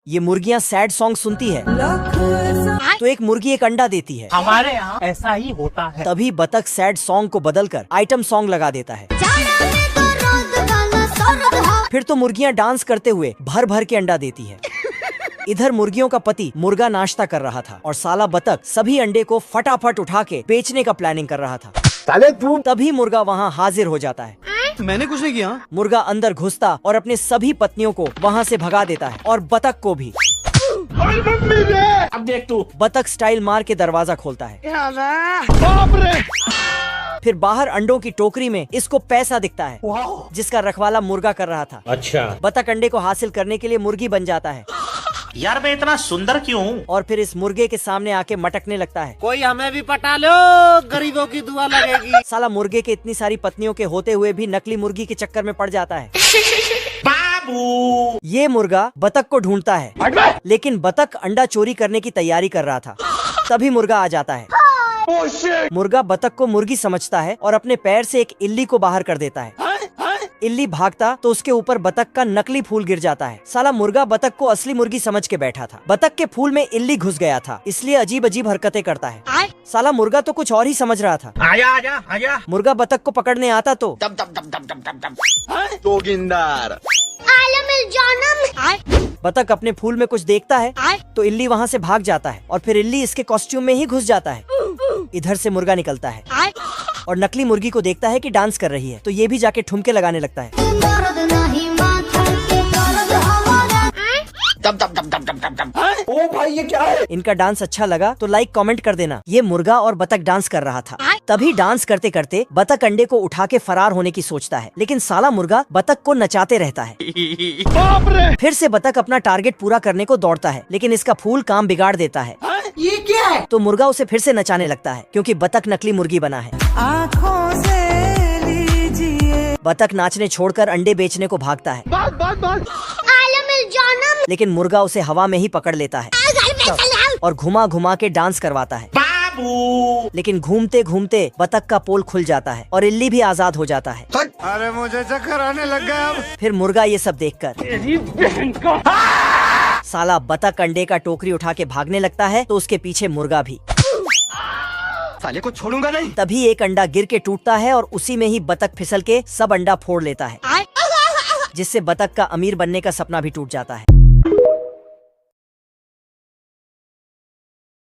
ये मुर्गियाँ sad song सुनती है तो एक मुर्गी एक अंडा देती है। हमारे यहाँ ऐसा ही होता है। तभी बतख सैड सॉन्ग को बदलकर आइटम सॉन्ग लगा देता है। फिर तो मुर्गियाँ डांस करते हुए भर भर के अंडा देती है। इधर मुर्गियों का पति मुर्गा नाश्ता कर रहा था और साला बतख सभी अंडे को फटाफट उठा के बेचने का प्लानिंग कर रहा था। साले तू तभी मुर्गा वहाँ हाजिर हो जाता है। मैंने कुछ नहीं किया। मुर्गा अंदर घुसता और अपने सभी पत्नियों को वहाँ से भगा देता है और बतख को भी। अब देख तू। बतख स्टाइल मार के दरवाजा खोलता है। बाप रे। फिर बाहर अंडों की टोकरी में इसको पैसा दिखता है जिसका रखवाला मुर्गा कर रहा था। अच्छा। बतख अंडे को हासिल करने के लिए मुर्गी बन जाता है यार मैं इतना सुंदर क्यों हूँ? और फिर इस मुर्गे के सामने आके मटकने लगता है। कोई हमें भी पटा लो, गरीबों की दुआ लगेगी। साला मुर्गे के इतनी सारी पत्नियों के होते हुए भी नकली मुर्गी के चक्कर में पड़ जाता है। बाबू ये मुर्गा बतख को ढूंढता है लेकिन बतख अंडा चोरी करने की तैयारी कर रहा था। तभी मुर्गा आ जाता है। मुर्गा बतख को मुर्गी समझता है और अपने पैर से एक इल्ली को बाहर कर देता है। इल्ली भागता तो उसके ऊपर बतख का नकली फूल गिर जाता है। साला मुर्गा बतख को असली मुर्गी समझ के बैठा था। बतख के फूल में इल्ली घुस गया था इसलिए अजीब अजीब हरकतें करता है। साला मुर्गा तो कुछ और ही समझ रहा था। आजा आजा आजा। मुर्गा बतख को पकड़ने आता तो जोगिंदर बतख अपने फूल में कुछ देखता है तो इल्ली वहाँ से भाग जाता है और फिर इल्ली इसके कॉस्ट्यूम में ही घुस जाता है। इधर से मुर्गा निकलता है और नकली मुर्गी को देखता है कि डांस कर रही है तो ये भी जाके ठुमके लगाने लगता है। ओ भाई ये क्या है? इनका डांस अच्छा लगा तो लाइक कमेंट कर देना। ये मुर्गा और बतख डांस कर रहा था। तभी डांस करते करते बतख अंडे को उठा के फरार होने की सोचता है लेकिन साला मुर्गा बतख को नचाते रहता है। बाप रे। फिर से बतख अपना टारगेट पूरा करने को दौड़ता है लेकिन इसका फूल काम बिगाड़ देता है। ये क्या है? तो मुर्गा उसे फिर से नचाने लगता है क्योंकि बतख नकली मुर्गी बना है। आँखों से लीजिए। बतख नाचने छोड़कर अंडे बेचने को भागता है लेकिन मुर्गा उसे हवा में ही पकड़ लेता है और घुमा घुमा के डांस करवाता है। बाबू लेकिन घूमते घूमते बतख का पोल खुल जाता है और इल्ली भी आजाद हो जाता है। अरे मुझे चक्कर आने लग गया अब। फिर मुर्गा ये सब देखकर साला बतख अंडे का टोकरी उठा के भागने लगता है तो उसके पीछे मुर्गा भी। साले को छोड़ूंगा नहीं। तभी एक अंडा गिर के टूटता है और उसी में ही बतख फिसल के सब अंडा फोड़ लेता है जिससे बतख का अमीर बनने का सपना भी टूट जाता है।